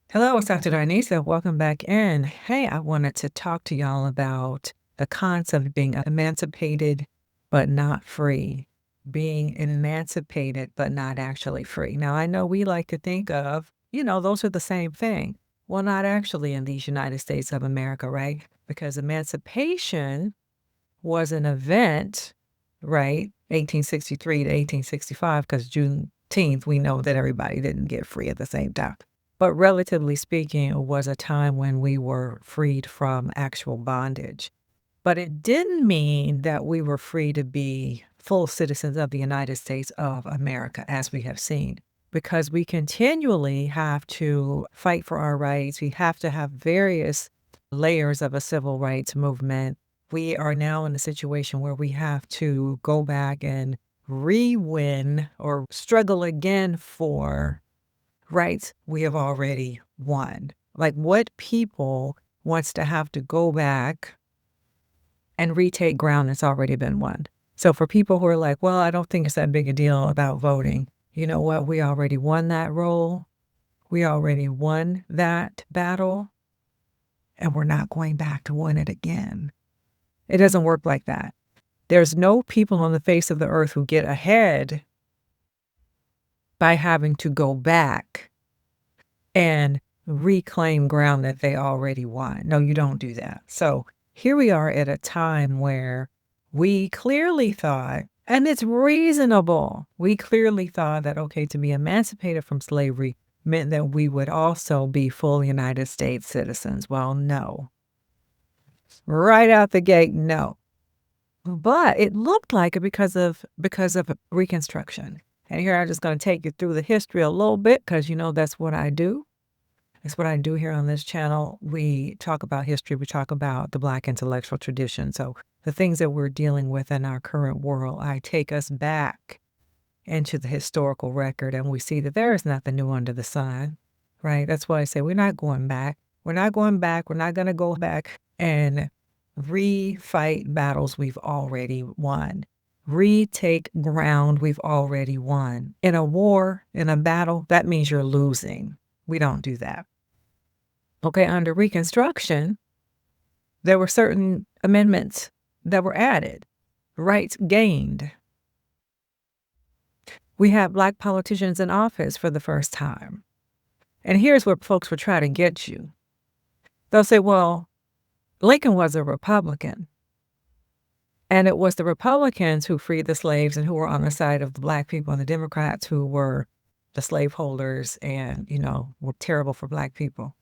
Hello, it's Dr. Darnisa. Welcome back in. Hey, I wanted to talk to y'all about the concept of being emancipated but not free. Being emancipated but not actually free. Now, I know we like to think of, those are the same thing. Well, not actually in these United States of America, right? Because emancipation was an event, right? 1863 to 1865, because Juneteenth, we know that everybody didn't get free at the same time. But relatively speaking, it was a time when we were freed from actual bondage. But it didn't mean that we were free to be full citizens of the United States of America, as we have seen, because we continually have to fight for our rights. We have to have various layers of a civil rights movement. We are now in a situation where we have to go back and re-win or struggle again for rights we have already won. Like, what people wants to have to go back and retake ground that's already been won? So for people who are like, well, I don't think it's that big a deal about voting. You know what? We already won that role. We already won that battle, and we're not going back to win it again. It doesn't work like that. There's no people on the face of the earth who get ahead by having to go back and reclaim ground that they already won. No, you don't do that. So here we are at a time where we clearly thought, and it's reasonable, we clearly thought that, okay, to be emancipated from slavery meant that we would also be full United States citizens. Well, no. Right out the gate, no. But it looked like it because of Reconstruction. And here I'm just going to take you through the history a little bit because that's what I do. It's what I do here on this channel. We talk about history. We talk about the Black intellectual tradition. So the things that we're dealing with in our current world, I take us back into the historical record, and we see that there is nothing new under the sun, right? That's why I say we're not going back. We're not going back. We're not going to go back and re-fight battles we've already won. Retake ground we've already won. In a war, in a battle, that means you're losing. We don't do that. Okay, under Reconstruction, there were certain amendments that were added, rights gained. We had Black politicians in office for the first time. And here's where folks will try to get you. They'll say, well, Lincoln was a Republican. And it was the Republicans who freed the slaves and who were on the side of the Black people, and the Democrats who were the slaveholders and, were terrible for Black people.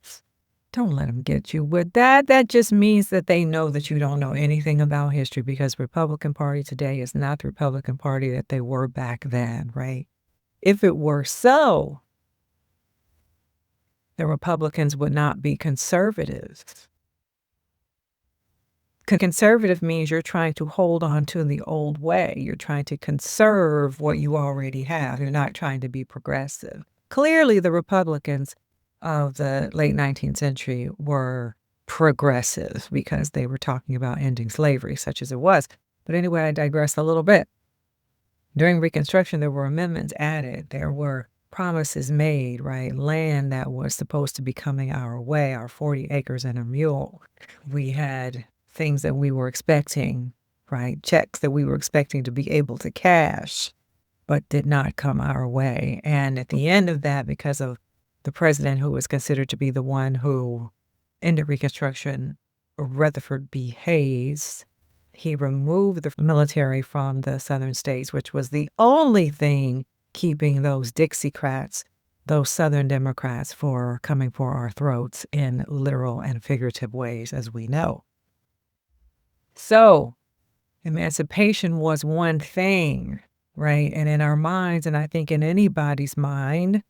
Don't let them get you with that. That just means that they know that you don't know anything about history, because Republican Party today is not the Republican Party that they were back then, right? If it were so, the Republicans would not be conservatives. Conservative means you're trying to hold on to the old way. You're trying to conserve what you already have. You're not trying to be progressive. Clearly, the Republicans of the late 19th century were progressive because they were talking about ending slavery, such as it was. But anyway, I digress a little bit. During Reconstruction, there were amendments added. There were promises made, right? Land that was supposed to be coming our way, our 40 acres and a mule. We had things that we were expecting, right? Checks that we were expecting to be able to cash, but did not come our way. And at the end of that, because of the president who was considered to be the one who ended Reconstruction, Rutherford B. Hayes, he removed the military from the southern states, which was the only thing keeping those Dixiecrats, those Southern Democrats, for coming for our throats in literal and figurative ways, as we know. So emancipation was one thing, right? And in our minds, and I think in anybody's mind,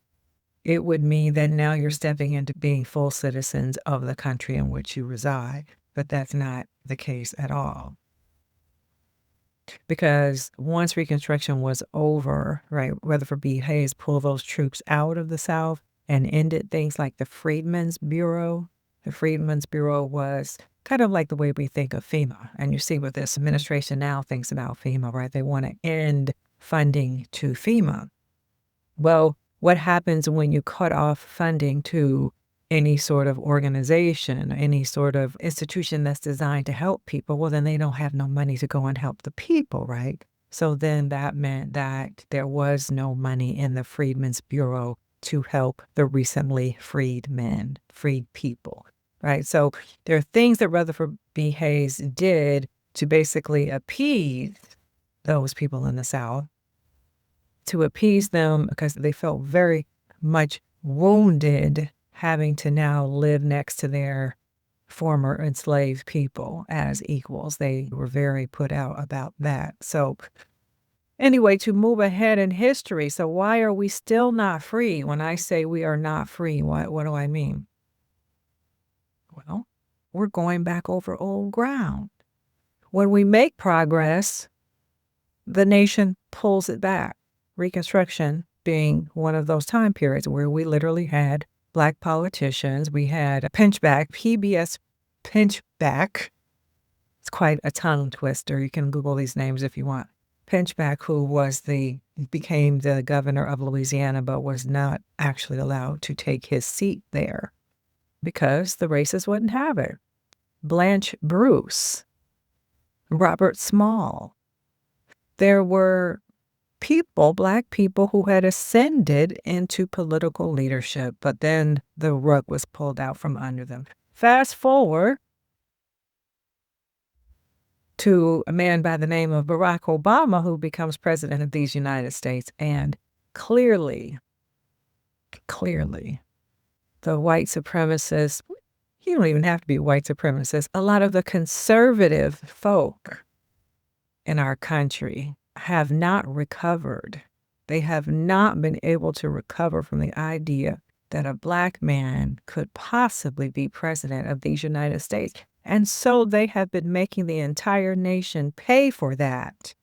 it would mean that now you're stepping into being full citizens of the country in which you reside. But that's not the case at all. Because once Reconstruction was over, right, Rutherford B. Hayes pulled those troops out of the South and ended things like the Freedmen's Bureau. The Freedmen's Bureau was kind of like the way we think of FEMA. And you see what this administration now thinks about FEMA, right? They want to end funding to FEMA. Well, what happens when you cut off funding to any sort of organization, any sort of institution that's designed to help people, well, then they don't have no money to go and help the people, right? So then that meant that there was no money in the Freedmen's Bureau to help the recently freed men, freed people, right? So there are things that Rutherford B. Hayes did to basically appease those people in the South, to appease them because they felt very much wounded having to now live next to their former enslaved people as equals. They were very put out about that. So anyway, to move ahead in history, so why are we still not free? When I say we are not free, what do I mean? Well, we're going back over old ground. When we make progress, the nation pulls it back. Reconstruction being one of those time periods where we literally had Black politicians. We had a pinchback, PBS pinchback. It's quite a tongue twister. You can Google these names if you want. Pinchback, who became the governor of Louisiana, but was not actually allowed to take his seat there because the racists wouldn't have it. Blanche Bruce, Robert Small. There were people, Black people, who had ascended into political leadership, but then the rug was pulled out from under them. Fast forward to a man by the name of Barack Obama, who becomes president of these United States. And clearly, the white supremacists, you don't even have to be white supremacists, a lot of the conservative folk in our country have not recovered. They have not been able to recover from the idea that a Black man could possibly be president of these United States. And so they have been making the entire nation pay for that.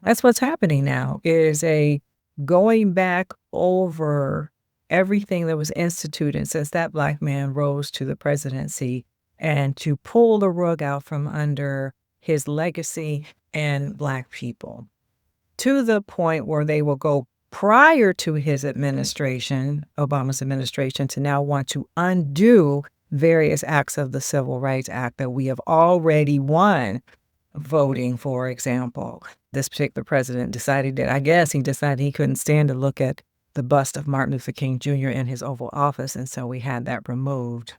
That's what's happening now, is a going back over everything that was instituted since that Black man rose to the presidency and to pull the rug out from under his legacy and Black people, to the point where they will go prior to his administration, Obama's administration, to now want to undo various acts of the Civil Rights Act that we have already won. Voting, for example, this particular president decided he couldn't stand to look at the bust of Martin Luther King Jr. in his Oval Office, and so we had that removed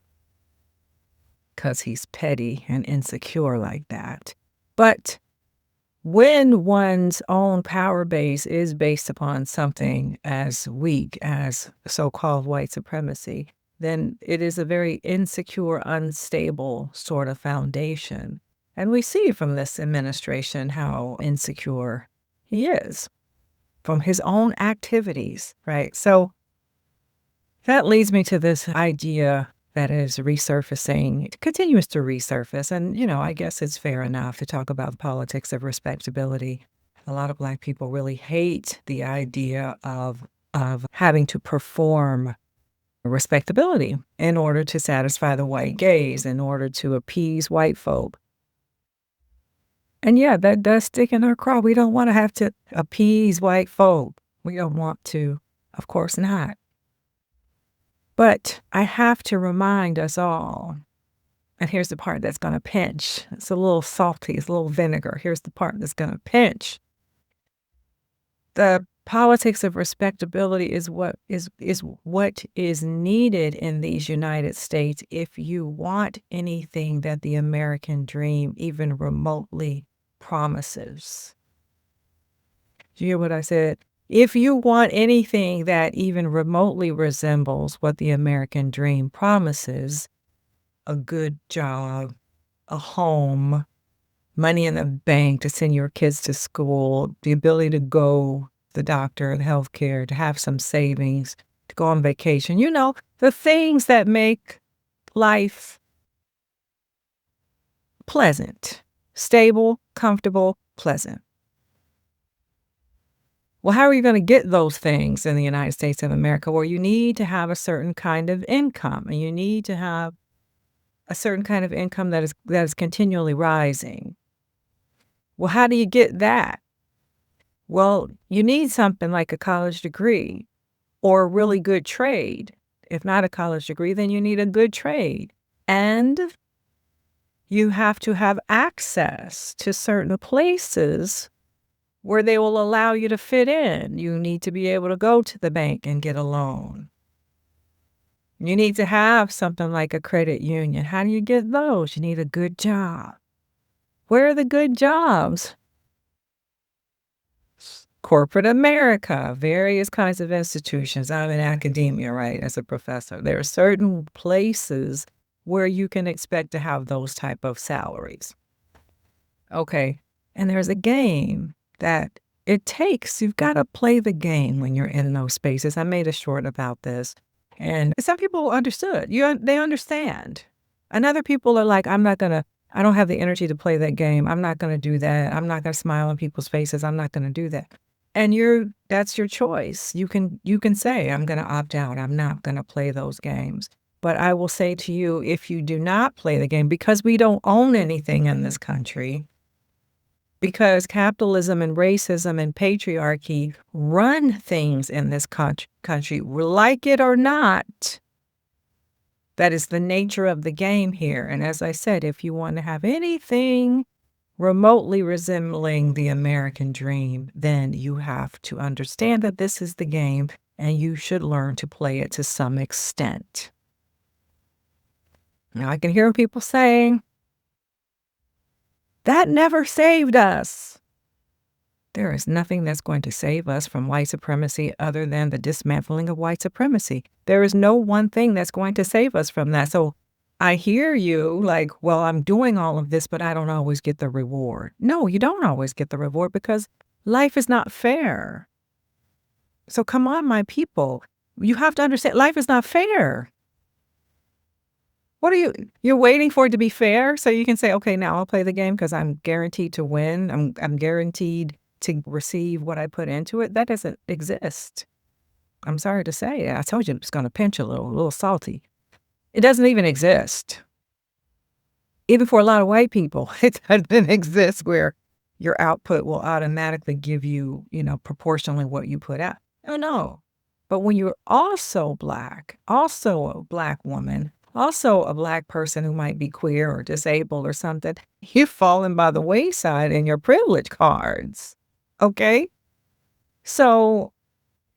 because he's petty and insecure like that. But when one's own power base is based upon something as weak as so-called white supremacy, then it is a very insecure, unstable sort of foundation. And we see from this administration how insecure he is from his own activities, right? So that leads me to this idea that is resurfacing. It continues to resurface. And, I guess it's fair enough to talk about the politics of respectability. A lot of Black people really hate the idea of having to perform respectability in order to satisfy the white gaze, in order to appease white folk. And yeah, that does stick in our craw. We don't want to have to appease white folk. We don't want to. Of course not. But I have to remind us all, and here's the part that's going to pinch. It's a little salty. It's a little vinegar. Here's the part that's going to pinch. The politics of respectability is what is needed in these United States if you want anything that the American dream even remotely promises. Do you hear what I said? If you want anything that even remotely resembles what the American dream promises, a good job, a home, money in the bank to send your kids to school, the ability to go to the doctor, the health care, to have some savings, to go on vacation, the things that make life pleasant, stable, comfortable, pleasant. Well, how are you going to get those things in the United States of America? Well, you need to have a certain kind of income, and you need to have a certain kind of income that is continually rising. Well, how do you get that? Well, you need something like a college degree or a really good trade If not a college degree, then you need a good trade. And you have to have access to certain places where they will allow you to fit in. You need to be able to go to the bank and get a loan. You need to have something like a credit union. How do you get those? You need a good job. Where are the good jobs? Corporate America, various kinds of institutions. I'm in academia, right, as a professor. There are certain places where you can expect to have those type of salaries. Okay. And there's a game that it takes. You've got to play the game when you're in those spaces. I made a short about this. And some people understood. They understand. And other people are like, I don't have the energy to play that game. I'm not gonna do that. I'm not gonna smile in people's faces. I'm not gonna do that. And that's your choice. You can say, I'm gonna opt out. I'm not gonna play those games. But I will say to you, if you do not play the game, because we don't own anything in this country, because capitalism and racism and patriarchy run things in this country, like it or not. That is the nature of the game here. And as I said, if you want to have anything remotely resembling the American dream, then you have to understand that this is the game and you should learn to play it to some extent. Now, I can hear people saying, that never saved us. There is nothing that's going to save us from white supremacy other than the dismantling of white supremacy. There is no one thing that's going to save us from that. So I hear you like, well, I'm doing all of this, but I don't always get the reward. No, you don't always get the reward because life is not fair. So come on, my people. You have to understand life is not fair. What are you're waiting for it to be fair so you can say, okay, now I'll play the game because I'm guaranteed to win. I'm guaranteed to receive what I put into it. That doesn't exist. I'm sorry to say. I told you it's going to pinch a little salty. It doesn't even exist. Even for a lot of white people, it doesn't exist where your output will automatically give you, proportionally what you put out. Oh, no. But when you're also Black, also a Black woman, also a Black person who might be queer or disabled or something, you've fallen by the wayside in your privilege cards. Okay? So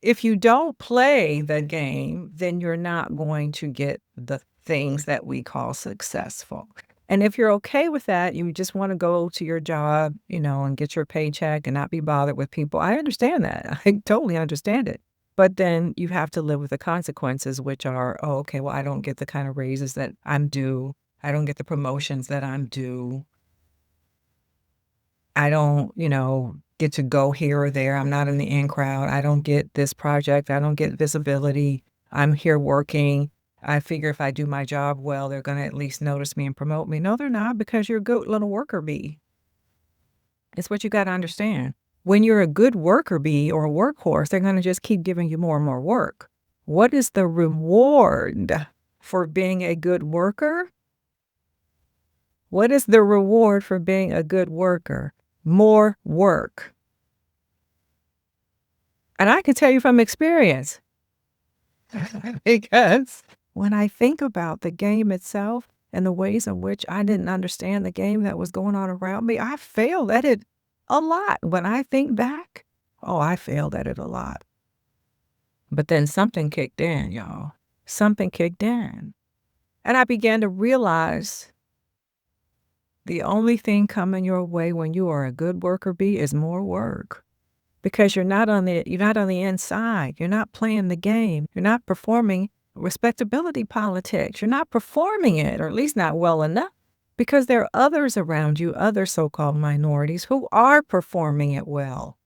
if you don't play the game, then you're not going to get the things that we call successful. And if you're okay with that, you just want to go to your job, and get your paycheck and not be bothered with people. I understand that. I totally understand it. But then you have to live with the consequences, which are, oh, okay, well, I don't get the kind of raises that I'm due. I don't get the promotions that I'm due. I don't, get to go here or there. I'm not in the in crowd. I don't get this project. I don't get visibility. I'm here working. I figure if I do my job well, they're going to at least notice me and promote me. No, they're not, because you're a good little worker bee. It's what you got to understand. When you're a good worker bee or a workhorse, they're going to just keep giving you more and more work. What is the reward for being a good worker? What is the reward for being a good worker? More work. And I can tell you from experience, because when I think about the game itself and the ways in which I didn't understand the game that was going on around me, I failed at it a lot. When I think back, I failed at it a lot. But then something kicked in, y'all. Something kicked in. And I began to realize the only thing coming your way when you are a good worker bee is more work. Because you're not on the inside. You're not playing the game. You're not performing respectability politics. You're not performing it, or at least not well enough. Because there are others around you, other so-called minorities, who are performing it well.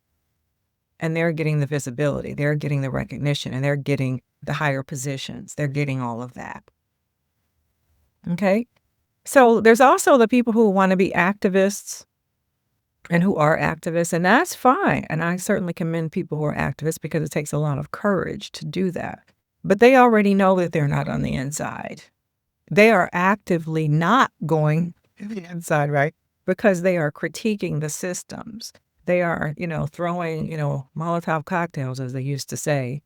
And they're getting the visibility. They're getting the recognition. And they're getting the higher positions. They're getting all of that. Okay? So there's also the people who want to be activists and who are activists, and that's fine. And I certainly commend people who are activists because it takes a lot of courage to do that. But they already know that they're not on the inside. They are actively not going to the inside, right? Because they are critiquing the systems. They are, throwing, Molotov cocktails, as they used to say,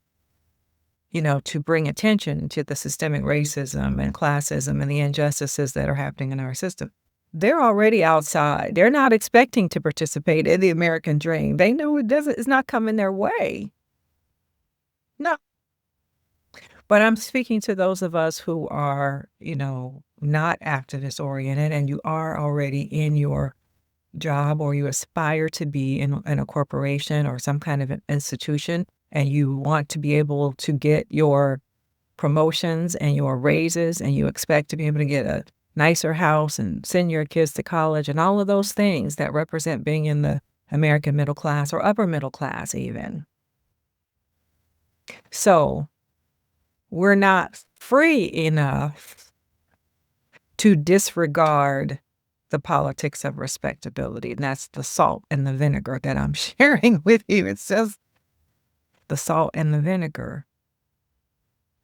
to bring attention to the systemic racism and classism and the injustices that are happening in our system. They're already outside. They're not expecting to participate in the American dream. They know it's not coming their way. No. But I'm speaking to those of us who are, not activist oriented and you are already in your job or you aspire to be in a corporation or some kind of an institution and you want to be able to get your promotions and your raises and you expect to be able to get a nicer house and send your kids to college and all of those things that represent being in the American middle class or upper middle class even. So we're not free enough to disregard the politics of respectability. And that's the salt and the vinegar that I'm sharing with you. It's just the salt and the vinegar.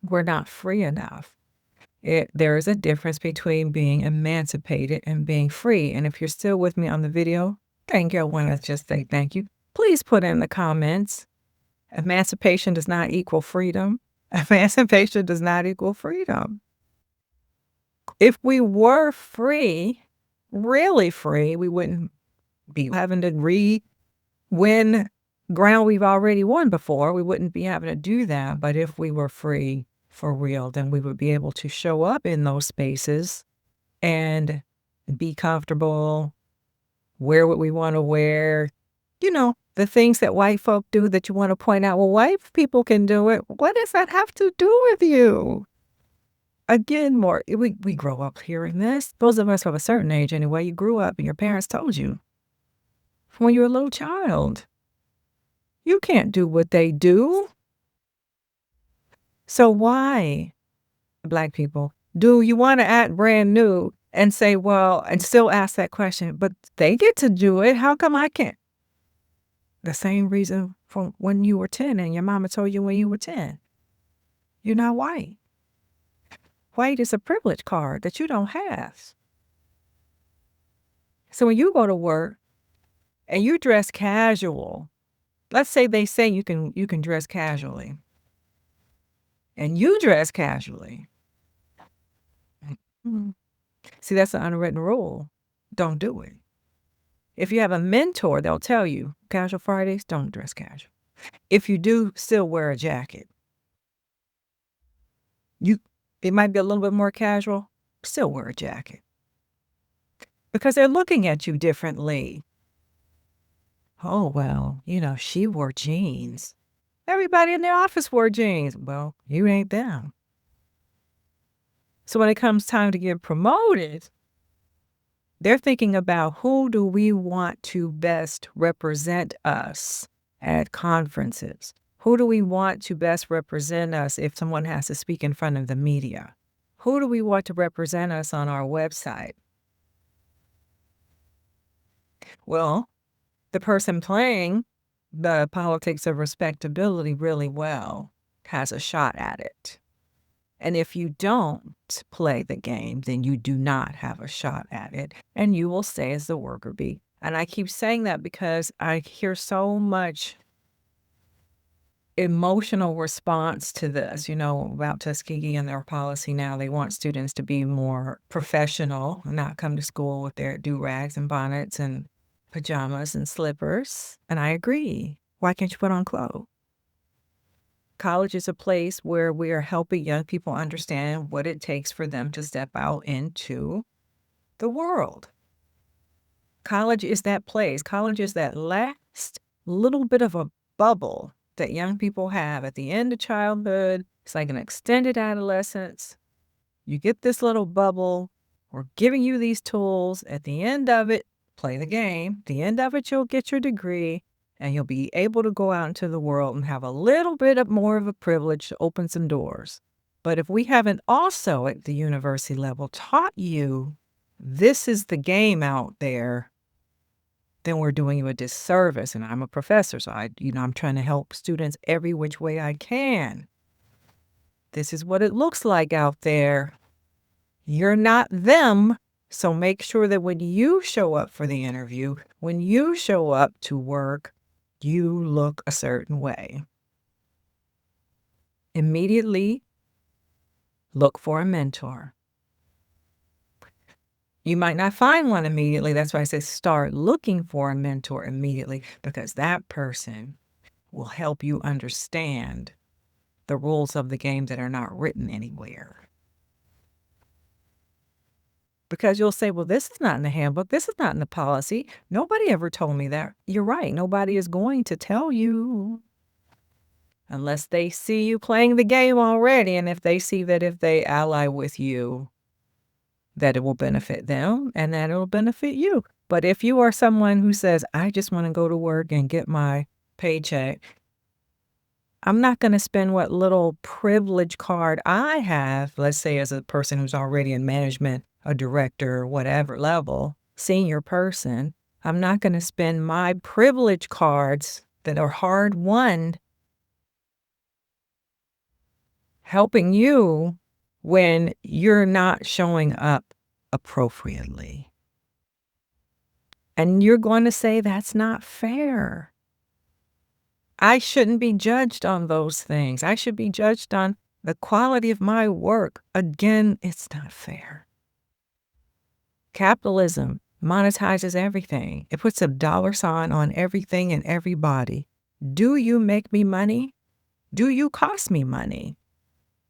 We're not free enough. There is a difference between being emancipated and being free. And if you're still with me on the video, thank you. I want to just say thank you. Please put in the comments, emancipation does not equal freedom. Emancipation does not equal freedom. If we were free, really free, we wouldn't be having to win ground we've already won before. We wouldn't be having to do that. But if we were free for real, then we would be able to show up in those spaces and be comfortable, wear what we want to wear, the things that white folk do that you want to point out. Well, white people can do it. What does that have to do with you? Again, we grow up hearing this. Those of us of a certain age anyway, you grew up and your parents told you when you were a little child, you can't do what they do. So why, Black people, do you want to act brand new and say, well, and still ask that question, but they get to do it. How come I can't? The same reason from when you were 10 and your mama told you when you were 10. You're not white. White is a privilege card that you don't have. So when you go to work and you dress casual, let's say they say you can dress casually, and you dress casually. See, that's an unwritten rule. Don't do it. If you have a mentor, they'll tell you, casual Fridays, don't dress casual. If you do, still wear a jacket. It might be a little bit more casual, still wear a jacket. Because they're looking at you differently. Oh, well, she wore jeans. Everybody in the office wore jeans. Well, you ain't them. So when it comes time to get promoted, they're thinking about who do we want to best represent us at conferences? Who do we want to best represent us if someone has to speak in front of the media? Who do we want to represent us on our website? Well, the person playing the politics of respectability really well has a shot at it. And if you don't play the game, then you do not have a shot at it, and you will stay as the worker bee. And I keep saying that because I hear so much emotional response to this, about Tuskegee and their policy now. They want students to be more professional and not come to school with their do-rags and bonnets and pajamas and slippers. And I agree. Why can't you put on clothes? College is a place where we are helping young people understand what it takes for them to step out into the world. College is that place. College is that last little bit of a bubble that young people have at the end of childhood. It's like an extended adolescence. You get this little bubble. We're giving you these tools. At the end of it, play the game. At the end of it, you'll get your degree. And you'll be able to go out into the world and have a little bit more of a privilege to open some doors. But if we haven't also at the university level taught you this is the game out there, then we're doing you a disservice. And I'm a professor, so I'm trying to help students every which way I can. This is what it looks like out there. You're not them. So make sure that when you show up for the interview, when you show up to work, you look a certain way. Immediately look for a mentor. You might not find one immediately. That's why I say start looking for a mentor immediately, because that person will help you understand the rules of the game that are not written anywhere. Because you'll say, well, this is not in the handbook. This is not in the policy. Nobody ever told me that. You're right. Nobody is going to tell you unless they see you playing the game already. And if they see that if they ally with you, that it will benefit them and that it'll benefit you. But if you are someone who says, I just want to go to work and get my paycheck, I'm not going to spend what little privilege card I have, let's say as a person who's already in management, a director, whatever level, senior person, I'm not going to spend my privilege cards that are hard won helping you when you're not showing up appropriately. And you're going to say that's not fair. I shouldn't be judged on those things. I should be judged on the quality of my work. Again, it's not fair. Capitalism monetizes everything. It puts a dollar sign on everything and everybody. Do you make me money? Do you cost me money?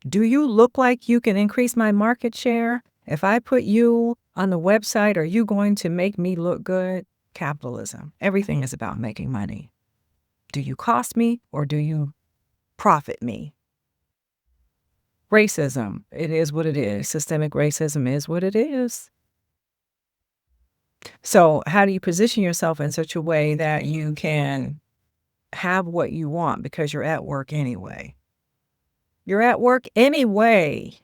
Do you look like you can increase my market share? If I put you on the website, are you going to make me look good? Capitalism. Everything is about making money. Do you cost me or do you profit me? Racism. It is what it is. Systemic racism is what it is. So how do you position yourself in such a way that you can have what you want because you're at work anyway? You're at work anyway.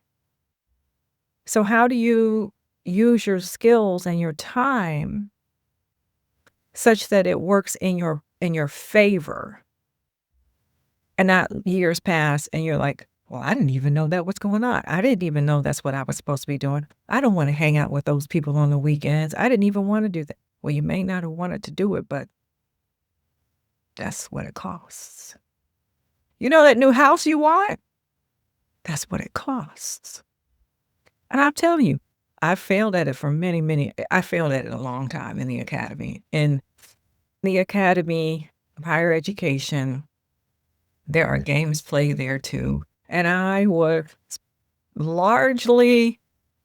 So how do you use your skills and your time such that it works in your favor? And not years pass and you're like, well, I didn't even know that was going on. I didn't even know that's what I was supposed to be doing. I don't want to hang out with those people on the weekends. I didn't even want to do that. Well, you may not have wanted to do it, but that's what it costs. You know that new house you want? That's what it costs. And I'm telling you, I failed at it for I failed at it a long time in the academy. In the Academy of Higher Education, there are games played there too. And I was largely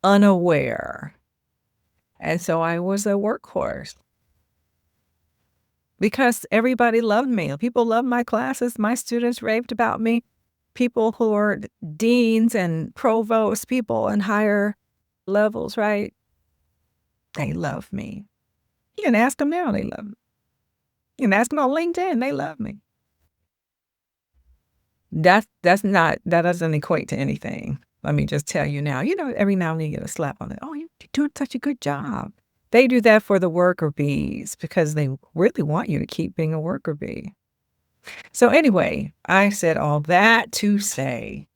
unaware. And so I was a workhorse because everybody loved me. People loved my classes. My students raved about me. People who are deans and provosts, people in higher levels, right? They love me. You can ask them now, they love me. You can ask them on LinkedIn, they love me. That doesn't equate to anything. Let me just tell you now. You know, every now and then you get a slap on it. Oh, you're doing such a good job. They do that for the worker bees because they really want you to keep being a worker bee. So anyway, I said all that to say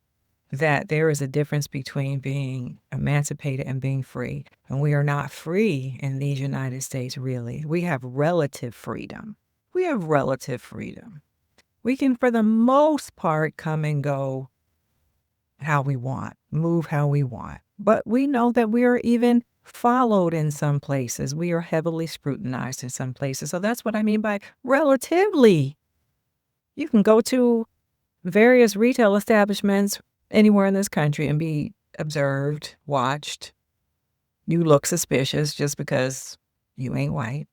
that there is a difference between being emancipated and being free. And we are not free in these United States, really. We have relative freedom. We have relative freedom. We can, for the most part, come and go how we want, move how we want. But we know that we are even followed in some places. We are heavily scrutinized in some places. So that's what I mean by relatively. You can go to various retail establishments anywhere in this country and be observed, watched. You look suspicious just because you ain't white.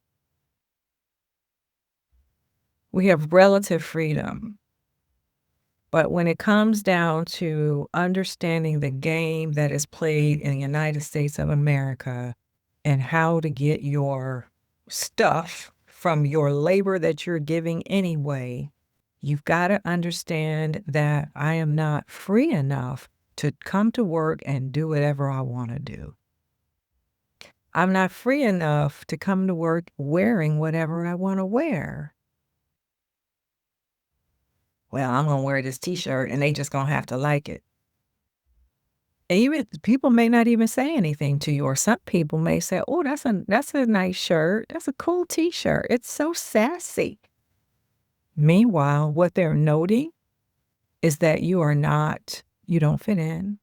We have relative freedom. But when it comes down to understanding the game that is played in the United States of America and how to get your stuff from your labor that you're giving anyway, you've got to understand that I am not free enough to come to work and do whatever I want to do. I'm not free enough to come to work wearing whatever I want to wear. Well, I'm going to wear this t-shirt and they just going to have to like it. And even people may not even say anything to you, or some people may say, oh, that's a nice shirt. That's a cool t-shirt. It's so sassy. Meanwhile, what they're noting is that you don't fit in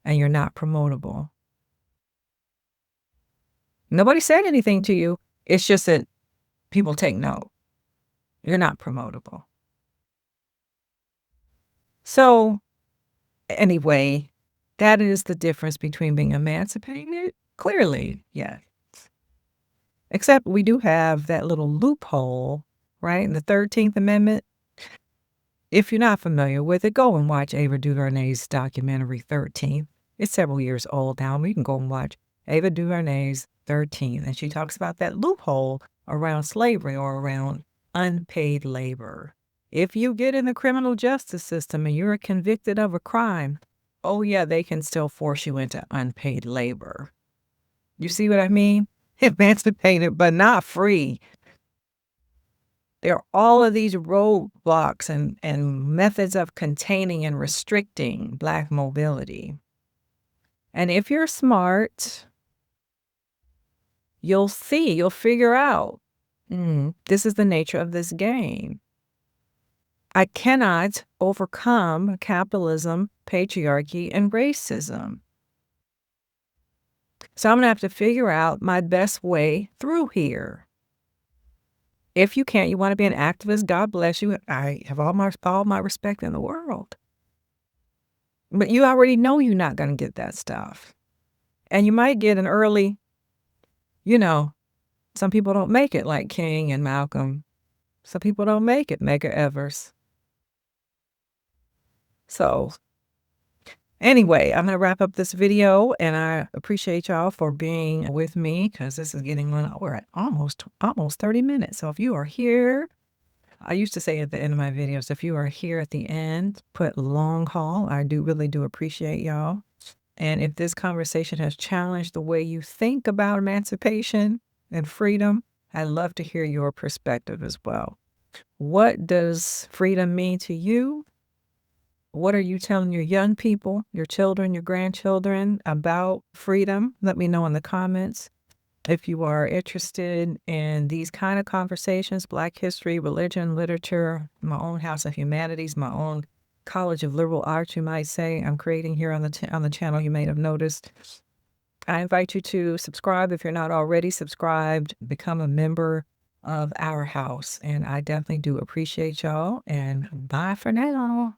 and you're not promotable. Nobody said anything to you. It's just that people take note. You're not promotable. So, anyway, that is the difference between being emancipated. Clearly, yes. Except we do have that little loophole, right? In the 13th Amendment. If you're not familiar with it, go and watch Ava DuVernay's documentary 13th. It's several years old now. You can go and watch Ava DuVernay's 13th. And she talks about that loophole around slavery or around unpaid labor. If you get in the criminal justice system and you're convicted of a crime, oh yeah, they can still force you into unpaid labor. You see what I mean? Emancipated, but not free. There are all of these roadblocks and methods of containing and restricting Black mobility. And if you're smart, you'll figure out, this is the nature of this game. I cannot overcome capitalism, patriarchy, and racism. So I'm going to have to figure out my best way through here. If you can't, you want to be an activist, God bless you. I have all my respect in the world. But you already know you're not going to get that stuff. And you might get an early, some people don't make it like King and Malcolm. Some people don't make it, Medgar Evers. So anyway, I'm going to wrap up this video, and I appreciate y'all for being with me because this is getting on. We're at almost 30 minutes. So if you are here, I used to say at the end of my videos, if you are here at the end, put long haul. I really do appreciate y'all. And if this conversation has challenged the way you think about emancipation and freedom, I'd love to hear your perspective as well. What does freedom mean to you? What are you telling your young people, your children, your grandchildren about freedom? Let me know in the comments. If you are interested in these kind of conversations, Black history, religion, literature, my own House of Humanities, my own College of Liberal Arts, you might say, I'm creating here on the channel, you may have noticed. I invite you to subscribe if you're not already subscribed, become a member of our house. And I definitely do appreciate y'all. And bye for now.